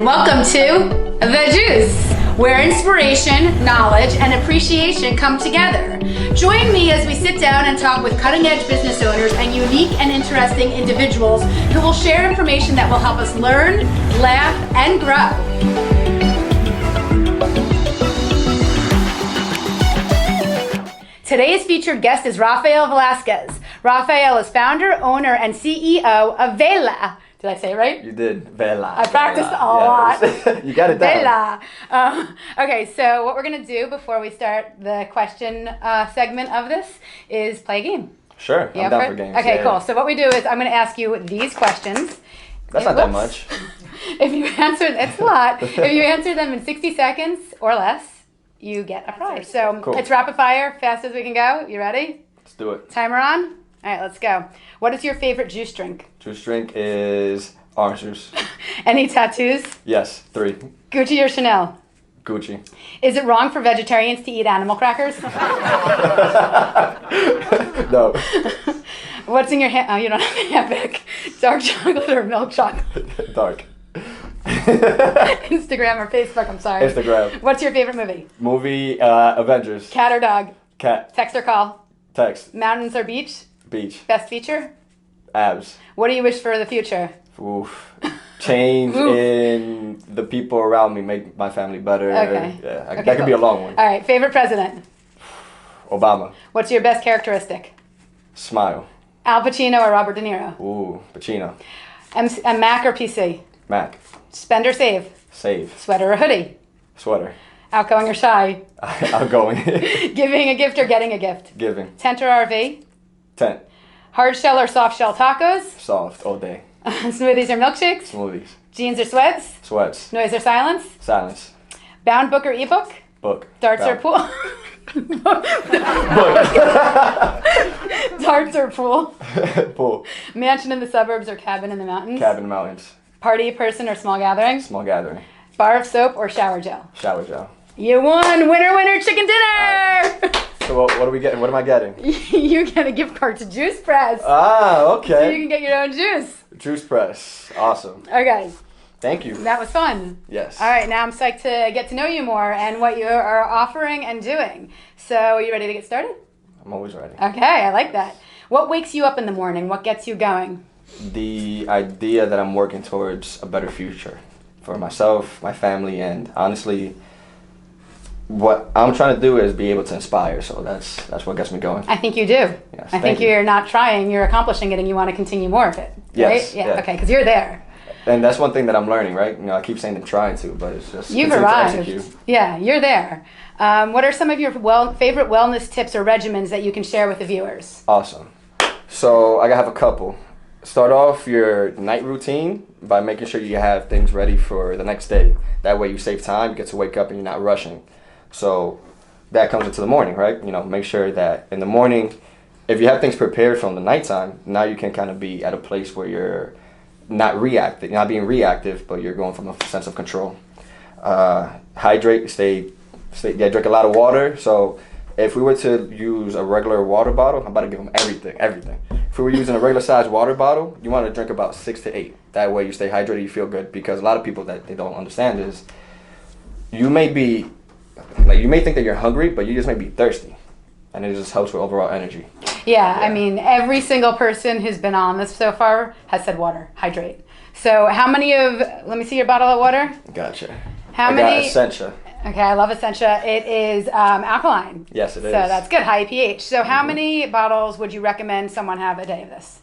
Welcome to The Juice, where inspiration, knowledge, and appreciation come together. Join me as we sit down and talk with cutting-edge business owners and unique and interesting individuals who will share information that will help us learn, laugh, and grow. Today's featured guest is Raphael Velazquez. Raphael is founder, owner, and CEO of Vela. Did I say it right? You did. Vela. I practiced a lot. You got it down. Vela. Okay, so what we're going to do before we start the question segment of this is play a game. Sure, I'm down for games. Okay, yeah, cool. Yeah. So what we do is I'm going to ask you these questions. That's not that much. If you answer, it's a lot. If you answer them in 60 seconds or less, you get a prize. So cool. It's rapid fire, fast as we can go. You ready? Let's do it. Timer on? All right, let's go. What is your favorite juice drink? Juice drink is orange juice. Any tattoos? Yes, 3. Gucci or Chanel? Gucci. Is it wrong for vegetarians to eat animal crackers? No. What's in your hand? Oh, you don't have an epic. Dark chocolate or milk chocolate? Dark. Instagram or Facebook, I'm sorry. Instagram. What's your favorite movie? Movie, Avengers. Cat or dog? Cat. Text or call? Text. Mountains or beach? Beach. Best feature? Abs. What do you wish for the future? Oof. Change in the people around me, make my family better. Okay. Yeah, Okay, that could be a long one. All right, favorite president? Obama. What's your best Smile. Al Pacino or Robert De Niro? Ooh, Pacino. A Mac or PC? Mac. Spend or save? Save. Sweater or hoodie? Sweater. Outgoing or shy? Outgoing. Giving a gift or getting a gift? Giving. Tent or RV? Tent. Hard shell or soft shell tacos? Soft all day. Smoothies or milkshakes? Smoothies. Jeans or sweats? Sweats. Noise or silence? Silence. Bound book or ebook? Book. Darts or pool? Book. Darts or pool? Pool. Mansion in the suburbs or cabin in the mountains? Cabin mountains. Party person or small gathering? Small gathering. Bar of soap or shower gel? Shower gel. You won! Winner, winner, chicken dinner! So what are we getting? What am I getting? You get a gift card to Juice Press. Ah, okay. So you can get your own juice. Juice Press. Awesome. Okay. Thank you. That was fun. Yes. All right, now I'm psyched to get to know you more and what you are offering and doing. So are you ready to get started? I'm always ready. Okay, I like that. What wakes you up in the morning? What gets you going? The idea that I'm working towards a better future for myself, my family, and honestly, what I'm trying to do is be able to inspire. So that's what gets me going. I think you do. Yes, I think you're not trying, you're accomplishing it and you want to continue more of it. Yes, Right? Yeah, yeah. Okay, because you're there. And that's one thing that I'm learning, right? You know, I keep saying I'm trying to, but it's just You've continue to arrived. execute. Yeah, you're there. What are some of your favorite wellness tips or regimens that you can share with the viewers? Awesome. So I have a couple. Start off your night routine by making sure you have things ready for the next day. That way you save time, you get to wake up and you're not rushing. So that comes into the morning, right? You know, make sure that in the morning, if you have things prepared from the nighttime, now you can kind of be at a place where you're not being reactive, but you're going from a sense of control. Hydrate, drink a lot of water. So if we were to use a regular water bottle, I'm about to give them everything. If we were using a regular size water bottle, you want to drink about 6 to 8. That way you stay hydrated, you feel good. Because a lot of people that they don't understand is you may think that you're hungry, but you just may be thirsty. And it just helps with overall energy. Yeah, I mean, every single person who's been on this so far has said water, hydrate. So let me see your bottle of water. Gotcha. How I many? got Essentia. Okay, I love Essentia. It is alkaline. Yes, it is. So that's good, high pH. So how many bottles would you recommend someone have a day of this?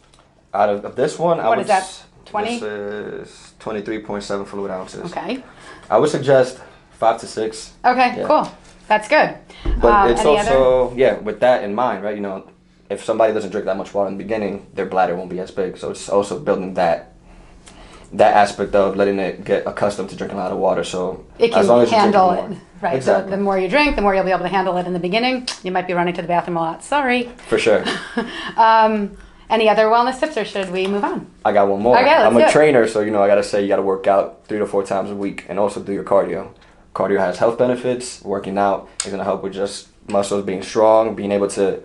Out of this one, What is that, 20? This is 23.7 fluid ounces. Okay. I would suggest 5 to 6. Okay, Yeah. cool. That's good. But it's any also, with that in mind, right? You know, if somebody doesn't drink that much water in the beginning, their bladder won't be as big. So it's also building that aspect of letting it get accustomed to drinking a lot of water. So It can as long as you drink handle more. it. Right. Exactly. So the more you drink, the more you'll be able to handle it in the beginning. You might be running to the bathroom a lot. Sorry. For sure. Any other wellness tips or should we move on? I got one more. Okay, let's I'm do a it. trainer, so you got to say you got to work out 3 to 4 times a week and also do your cardio. Cardio has health benefits. Working out is going to help with just muscles being strong, being able to,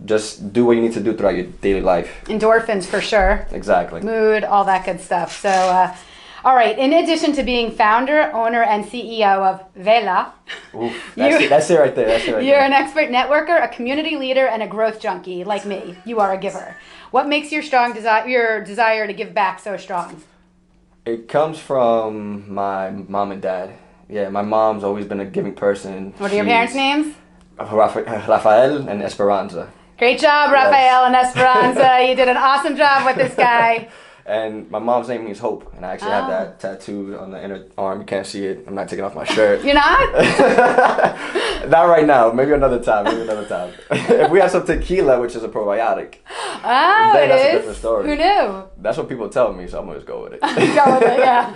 just do what you need to do throughout your daily life. Endorphins for sure. Exactly. Mood, all that good stuff. So All right. In addition to being founder, owner, and CEO of Vela, Oof, that's it right there. That's it right you're there. an expert networker, a community leader, and a growth junkie like me. You are a giver. What makes your desire to give back so strong? It comes from my mom and dad. Yeah, my mom's always been a giving person. What are your parents' names? Raphael and Esperanza. Great job, Raphael and Esperanza. You did an awesome job with this guy. And my mom's name means hope, and I actually have that tattooed on the inner arm. You can't see it. I'm not taking off my shirt. You're not? Not right now. Maybe another time. If we have some tequila, which is a probiotic, Oh, then it that's is? a different story. Who knew? That's what people tell me, so I'm gonna just go with it. Go with it, yeah.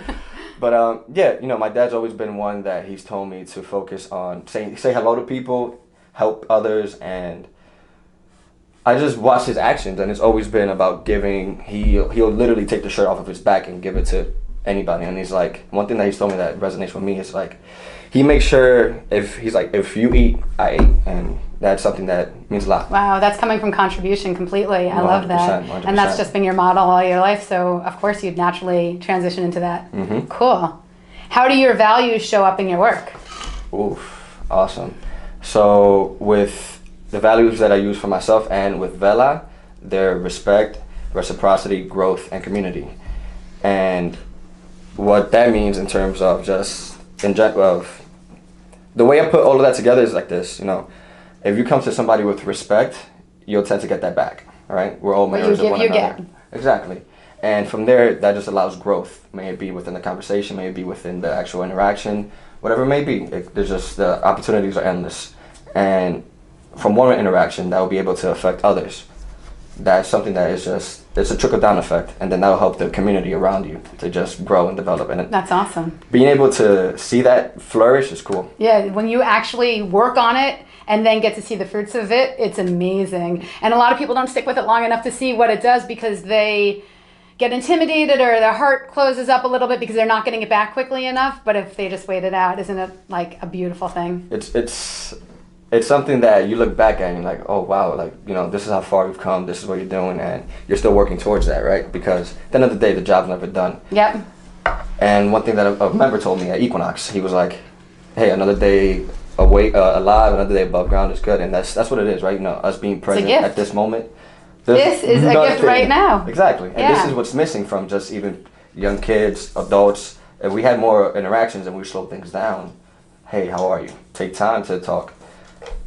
But yeah, my dad's always been one that he's told me to focus on say hello to people, help others, and I just watch his actions, and it's always been about giving. He'll literally take the shirt off of his back and give it to anybody. And he's like, one thing that he's told me that resonates with me is like, he makes sure if you eat, I eat, and that's something that means a lot. Wow, that's coming from contribution completely. I love that. 100%. And that's just been your model all your life, so of course you'd naturally transition into that. Mm-hmm. Cool. How do your values show up in your work? Oof, awesome. So with the values that I use for myself and with Vela, they're respect, reciprocity, growth, and community. And what that means in terms of just of the way I put all of that together is like this. If you come to somebody with respect, you'll tend to get that back. All right, we're all mirrors of one another. Exactly. And from there, that just allows growth. May it be within the conversation, may it be within the actual interaction, whatever it may be. There's just the opportunities are endless, and from one interaction that will be able to affect others. That's something that is it's a trickle-down effect, and then that'll help the community around you to just grow and develop. And That's awesome. Being able to see that flourish is cool. Yeah, when you actually work on it and then get to see the fruits of it, it's amazing. And a lot of people don't stick with it long enough to see what it does because they get intimidated or their heart closes up a little bit because they're not getting it back quickly enough. But if they just wait it out, isn't it like a beautiful thing? It's something that you look back at and you're like, oh wow, this is how far you've come, this is what you're doing, and you're still working towards that, right? Because at the end of the day, the job's never done. Yep. And one thing that a member told me at Equinox, he was like, hey, another day alive, another day above ground is good. And that's what it is, right? Us being present at this moment. This is a gift right now. Exactly. And this is what's missing from just even young kids, adults. If we had more interactions and we slow things down, hey, how are you? Take time to talk.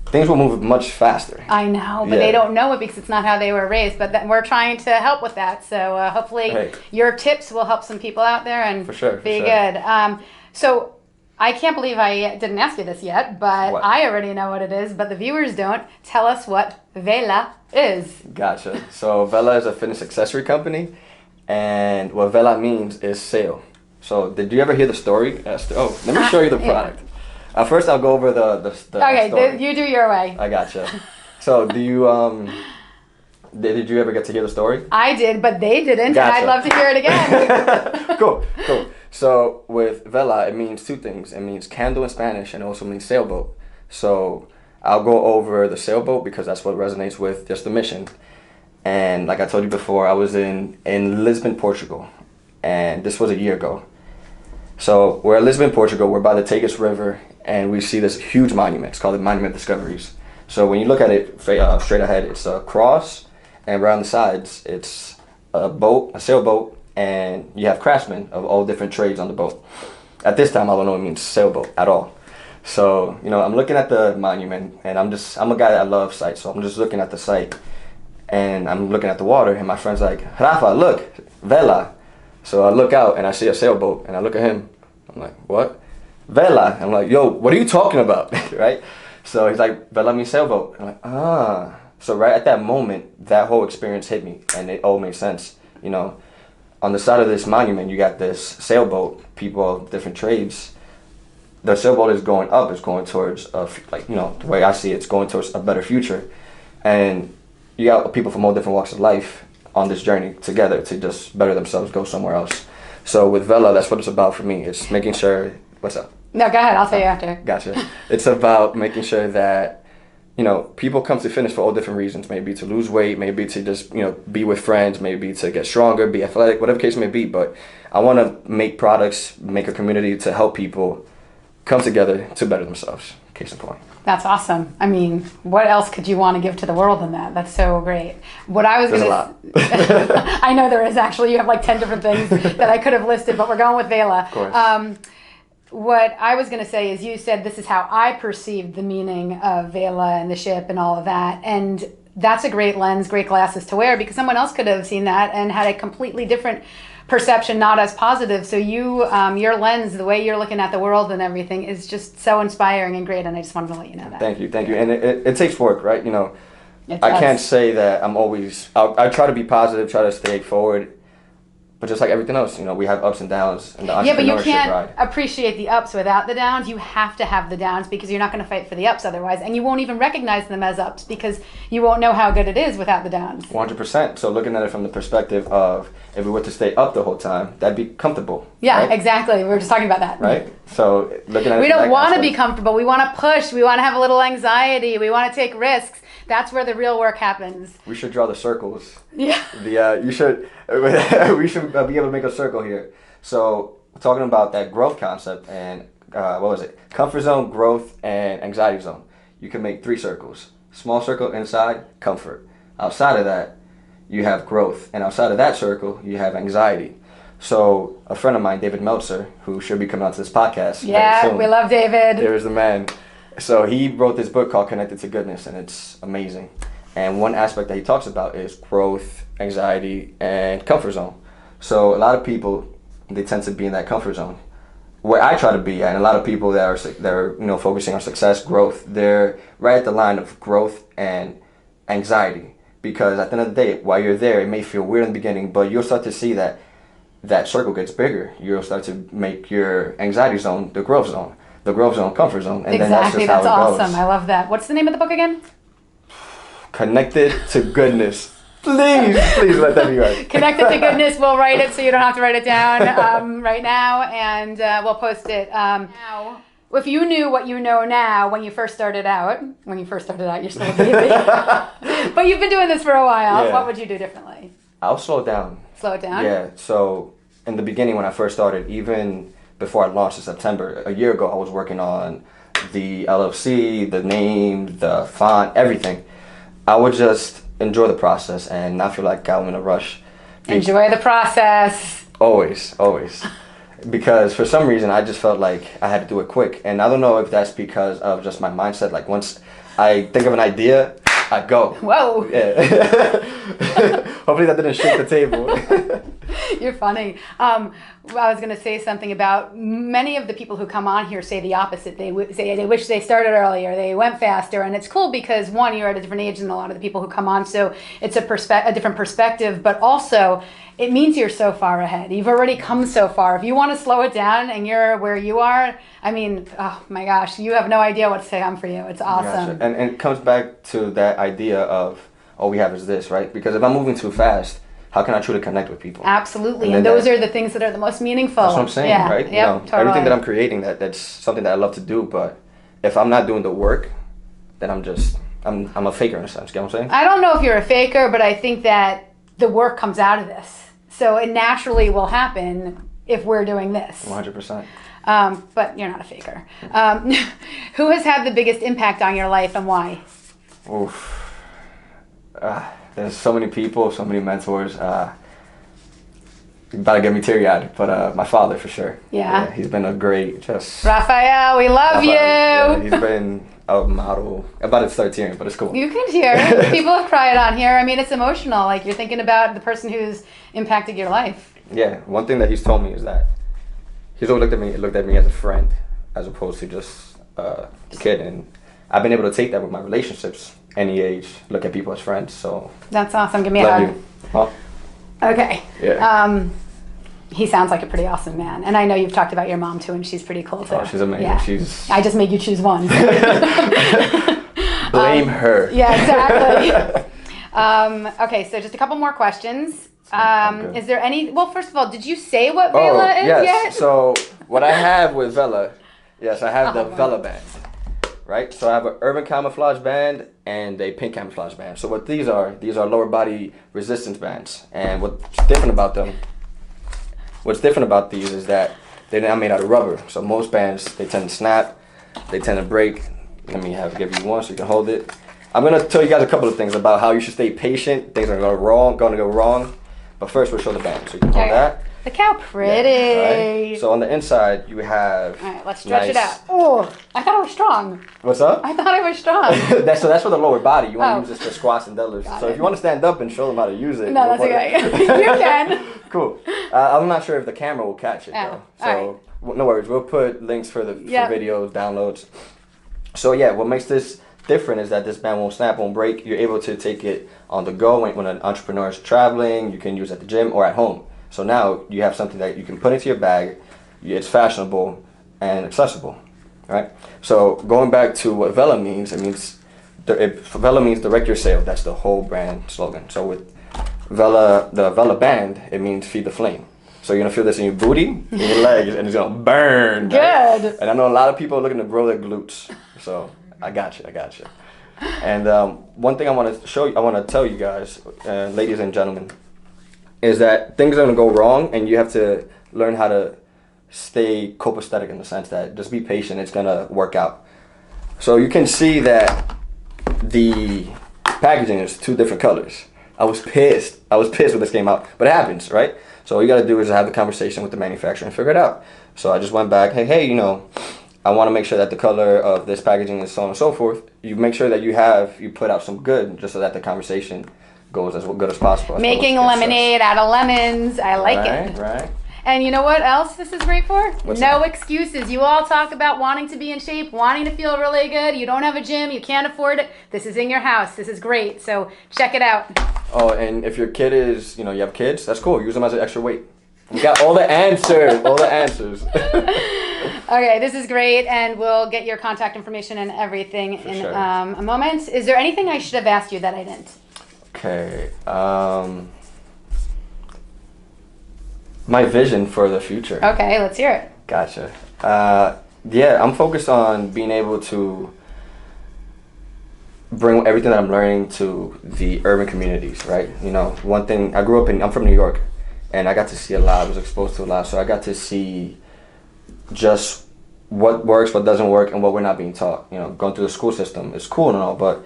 Things will move much faster. I know, but they don't know it because it's not how they were raised. But we're trying to help with that. So hopefully your tips will help some people out there and be good. So I can't believe I didn't ask you this yet, but I already know what it is, but the viewers don't. Tell us what Vela is. Gotcha. So Vela is a fitness accessory company, and what Vela means is sail. So did you ever hear the story? Let me show you the product. First, I'll go over the okay, story. You do your way. I gotcha. So, do you did you ever get to hear the story? I did, but they didn't, Gotcha. and I'd love to hear it again. Cool. So, with Vela, it means two things. It means candle in Spanish, and it also means sailboat. So, I'll go over the sailboat because that's what resonates with just the mission. And like I told you before, I was in Lisbon, Portugal, and this was a year ago. So, we're at Lisbon, Portugal. We're by the Tagus River. And we see this huge monument. It's called the Monument of Discoveries. So when you look at it straight ahead, it's a cross, and around the sides, it's a sailboat, and you have craftsmen of all different trades on the boat. At this time, I don't know what it means sailboat at all. So, I'm looking at the monument, and I'm a guy that loves sights, so I'm just looking at the site, and I'm looking at the water, and my friend's like, Rafa, look, Vela. So I look out, and I see a sailboat, and I look at him. I'm like, what? Vela. I'm like, yo, what are you talking about? Right? So he's like, Vela means sailboat. I'm like, ah. So right at that moment, that whole experience hit me, and it all made sense. On the side of this monument, you got this sailboat, people of different trades. The sailboat is going up, it's going towards, the way I see it, it's going towards a better future. And you got people from all different walks of life on this journey together to just better themselves, go somewhere else. So with Vela, that's what it's about for me. It's making sure, what's up? No, go ahead. I'll tell you after. Gotcha. It's about making sure that people come to fitness for all different reasons. Maybe to lose weight, maybe to just, be with friends, maybe to get stronger, be athletic, whatever case may be. But I want to make products, make a community to help people come together to better themselves. Case in point. That's awesome. I mean, what else could you want to give to the world than that? That's so great. What I was There's going a lot. I know there is actually. You have like 10 different things that I could have listed, but we're going with Vela. Of course. What I was going to say is you said this is how I perceived the meaning of Vela and the ship and all of that. And that's a great lens, great glasses to wear, because someone else could have seen that and had a completely different perception, not as positive. So your lens, the way you're looking at the world and everything is just so inspiring and great. And I just wanted to let you know that. Thank you. And it takes work, right? It I does. can't say that I'm always, I try to be positive, try to stay forward. But just like everything else, we have ups and downs in the entrepreneurship Yeah, but you can't ride. appreciate the ups without the downs. You have to have the downs because you're not going to fight for the ups otherwise. And you won't even recognize them as ups because you won't know how good it is without the downs. 100%. So looking at it from the perspective of if we were to stay up the whole time, that'd be comfortable. Yeah, right? Exactly. We were just talking about that. Right? So looking at it We from don't that want to aspect. be comfortable. We want to push. We want to have a little anxiety. We want to take risks. That's where the real work happens. We should draw the circles. Yeah. We should be able to make a circle here. So talking about that growth concept and what was it? Comfort zone, growth, and anxiety zone. You can make 3 circles. Small circle inside, comfort. Outside of that, you have growth, and outside of that circle, you have anxiety. So a friend of mine, David Meltzer, who should be coming out to this podcast. very Yeah, soon. we love David. There's the man. So he wrote this book called Connected to Goodness, and it's amazing. And one aspect that he talks about is growth, anxiety, and comfort zone. So a lot of people, they tend to be in that comfort zone. Where I try to be at, and a lot of people that are focusing on success, growth, they're right at the line of growth and anxiety. Because at the end of the day, while you're there, it may feel weird in the beginning, but you'll start to see that circle gets bigger. You'll start to make your anxiety zone the growth zone. The growth zone, comfort zone, and then that's Exactly. just That's how it awesome. goes. I love that. What's the name of the book again? Connected to Goodness. Please let that be right. Connected to Goodness. We'll write it so you don't have to write it down right now, and we'll post it. Now, if you knew what you know now when you first started out, you're still a baby, but you've been doing this for a while, Yeah. what would you do differently? I'll slow down. Slow it down? Yeah, so in the beginning when I first started, even before I launched in September, a year ago, I was working on the LLC, the name, the font, everything. I would just enjoy the process and not feel like I'm in a rush. Enjoy the process. Always. Because for some reason, I just felt like I had to do it quick. And I don't know if that's because of just my mindset. Like once I think of an idea, I go. Whoa. Yeah. Hopefully that didn't shake the table. You're funny. I was going to say something about many of the people who come on here say the opposite. They say they wish they started earlier, they went faster, and it's cool because one, you're at a different age than a lot of the people who come on, so it's a different perspective, but also it means you're so far ahead. You've already come so far. If you want to slow it down and you're where you are, I mean, oh my gosh, you have no idea what to say on for you. It's awesome. Gotcha. And it comes back to that idea of all we have is this, right? Because if I'm moving too fast, how can I truly connect with people? Absolutely, And and then those are the things that are the most meaningful. That's what I'm saying, yeah. right? Yep, totally. Everything that I'm creating, that's something that I love to do, but if I'm not doing the work, then I'm a faker in a sense, you know what I'm saying? I don't know if you're a faker, but I think that the work comes out of this. So it naturally will happen if we're doing this. 100%. But you're not a faker. Who has had the biggest impact on your life and why? Oof. There's so many people, so many mentors. About to get me teary-eyed, but my father for sure. Yeah. He's been a great, just... Raphael, we love you. Yeah, he's been a model. I'm about to start tearing, but it's cool. You can hear it. People have cried on here. I mean, it's emotional. Like you're thinking about the person who's impacted your life. Yeah, one thing that he's told me is that he's always looked at me as a friend, as opposed to just a kid, and I've been able to take that with my relationships. Any age, look at people as friends. So That's awesome. Give me a love hug. you. Huh? Okay. Yeah. He sounds like a pretty awesome man. And I know you've talked about your mom too, and she's pretty cool too. Oh, she's amazing. Yeah. She's I just made you choose one. blame her. Yeah, exactly. Okay, so just a couple more questions. good. Is there any, well, first of all, did you say what Vela is yes. yet? So what I have with Vela, yes, I have the Oh, wow. Vela band. right? So I have an urban camouflage band and a pink camouflage band. So what these are lower body resistance bands. And what's different about these is that they're not made out of rubber. So most bands, they tend to snap, they tend to break. Let me give you one so you can hold it. I'm gonna tell you guys a couple of things about how you should stay patient. Things are gonna go wrong. But first we'll show the band. So you can hold that. Look how pretty. Yeah, right? So on the inside you have. All right, let's stretch it out. Oh, I thought it was strong. What's up? I thought it was strong. that's for the lower body. You want to use this for squats and deadlifts. So if you want to stand up and show them how to use it. No, that's okay. You can. Cool. I'm not sure if the camera will catch it though. So no worries. We'll put links for videos, downloads. So yeah, what makes this different is that this band won't snap, won't break. You're able to take it on the go when an entrepreneur is traveling. You can use it at the gym or at home. So now you have something that you can put into your bag. It's fashionable and accessible, right? So going back to what Vela means, Vela means direct your sale. That's the whole brand slogan. So with Vela, the Vela band, it means feed the flame. So you're gonna feel this in your booty, in your legs, and it's gonna burn. Good. Right? And I know a lot of people are looking to grow their glutes. So I got you. And one thing I want to tell you guys, ladies and gentlemen, is that things are going to go wrong and you have to learn how to stay copacetic in the sense that just be patient, it's going to work out. So you can see that the packaging is 2 different colors. I was pissed when this came out, but it happens, right? So all you got to do is have the conversation with the manufacturer and figure it out. So I just went back, hey, I want to make sure that the color of this packaging is so on and so forth. You make sure that you put out some good just so that the conversation goes as good as possible. Making lemonade out of lemons. I like it. Right. And you know what else this is great for? What's no that? excuses. You all talk about wanting to be in shape, wanting to feel really good. You don't have a gym. You can't afford it. This is in your house. This is great. So check it out. Oh, and if your kid is, you have kids, that's cool. Use them as an extra weight. You got all the answers. Okay, this is great, and we'll get your contact information and everything in a moment. Is there anything I should have asked you that I didn't? Okay. My vision for the future. Okay, let's hear it. Gotcha. I'm focused on being able to bring everything that I'm learning to the urban communities, right? One thing, I'm from New York, and I got to see a lot. I was exposed to a lot, so I got to see just what works, what doesn't work, and what we're not being taught. Going through the school system is cool and all, but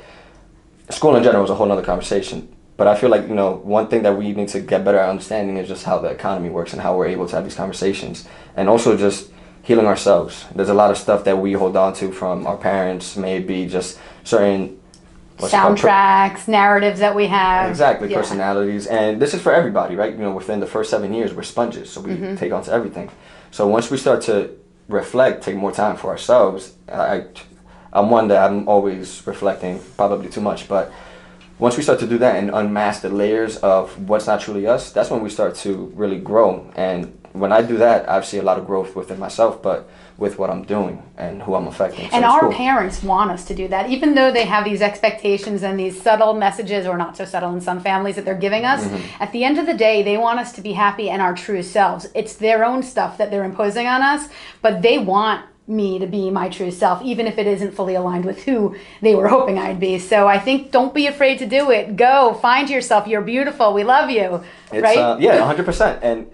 school in general is a whole nother conversation. But I feel like, one thing that we need to get better at understanding is just how the economy works and how we're able to have these conversations. And also just healing ourselves. There's a lot of stuff that we hold on to from our parents, maybe just certain soundtracks, narratives that we have. Exactly, personalities. And this is for everybody, right? Within the first 7 years, we're sponges, so we take on to everything. So once we start to reflect, take more time for ourselves, I'm one that I'm always reflecting, probably too much, but once we start to do that and unmask the layers of what's not truly us, that's when we start to really grow. And when I do that, I see a lot of growth within myself, but with what I'm doing and who I'm affecting. And our parents want us to do that, even though they have these expectations and these subtle messages, or not so subtle in some families, that they're giving us. At the end of the day, they want us to be happy and our true selves. It's their own stuff that they're imposing on us, but they want me to be my true self, even if it isn't fully aligned with who they were hoping I'd be. So I think don't be afraid to do it. Go find yourself. You're beautiful. We love you. Right? 100%. And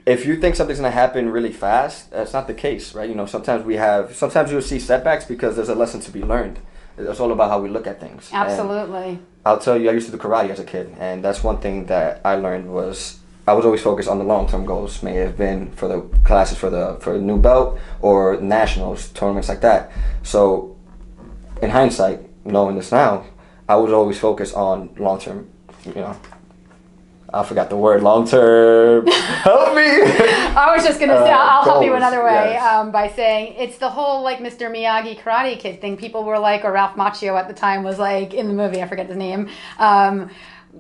if you think something's going to happen really fast, that's not the case, right? Sometimes you'll see setbacks because there's a lesson to be learned. It's all about how we look at things. Absolutely. And I'll tell you, I used to do karate as a kid, and that's one thing that I learned was I was always focused on the long-term goals. May have been for the classes for a new belt or nationals, tournaments like that. So in hindsight, knowing this now, I was always focused on long-term, I forgot the word, long-term. Help me. I was just going to say, I'll help you goals, another way yes. By saying it's the whole Mr. Miyagi Karate Kid thing. People were like, or Ralph Macchio at the time was like, in the movie, I forget his name,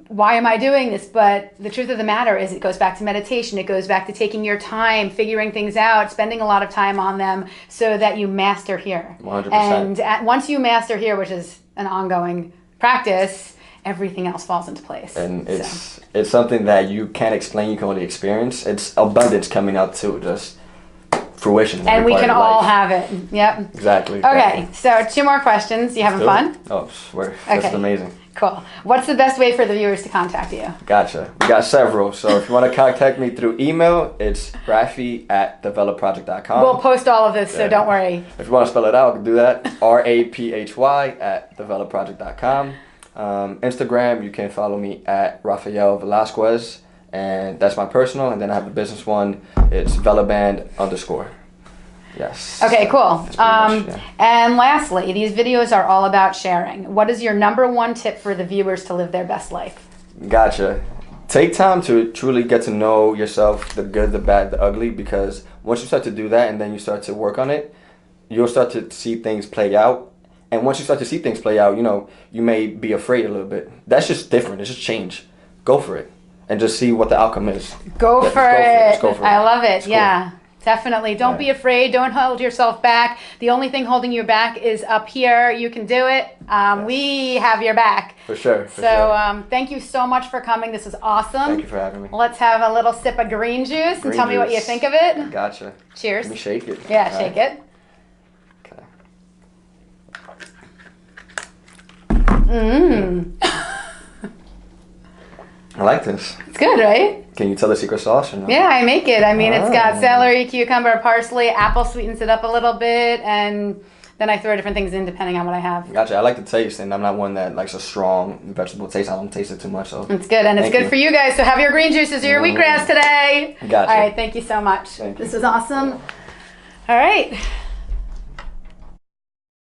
why am I doing this? But the truth of the matter is it goes back to meditation. It goes back to taking your time, figuring things out, spending a lot of time on them so that you master here. 100%. And once you master here, which is an ongoing practice, everything else falls into place. And it's something that you can't explain, you can only experience. It's abundance coming out too. Just fruition. in And every we part can of all life. have it. Yep. Exactly. Okay, so 2 more questions. You having Cool. fun? Oh, swear. This is amazing. Cool. What's the best way for the viewers to contact you? Gotcha. We got several. So if you want to contact me through email, it's raphy@thevelaproject.com. We'll post all of this, so don't worry. If you want to spell it out, I can do that. raphy@thevelaproject.com. Instagram, you can follow me at Raphael Velazquez, and that's my personal. And then I have the business one. It's velaband_. Yes. Okay, cool. That's pretty much, yeah. And lastly, these videos are all about sharing. What is your number one tip for the viewers to live their best life? Gotcha. Take time to truly get to know yourself, the good, the bad, the ugly, because once you start to do that and then you start to work on it, you'll start to see things play out. And once you start to see things play out, you may be afraid a little bit. That's just different. It's just change. Go for it. And just see what the outcome is. Go for it. Just go for it. I love it. It's cool. Yeah. Definitely. Don't be afraid. Don't hold yourself back. The only thing holding you back is up here. You can do it. We have your back. For sure. Thank you so much for coming. This is awesome. Thank you for having me. Let's have a little sip of green juice and tell me what you think of it. Gotcha. Cheers. Let me shake it. Yeah, shake it. Okay. Mmm. I like this. It's good, right? Can you tell the secret sauce or no? Yeah, I make it. I mean, it's got celery, cucumber, parsley, apple sweetens it up a little bit, and then I throw different things in depending on what I have. Gotcha. I like the taste, and I'm not one that likes a strong vegetable taste. I don't taste it too much. So it's good, and it's good for you guys. So have your green juices or your wheatgrass today. Gotcha. All right, thank you so much. Thank you. This was awesome. All right.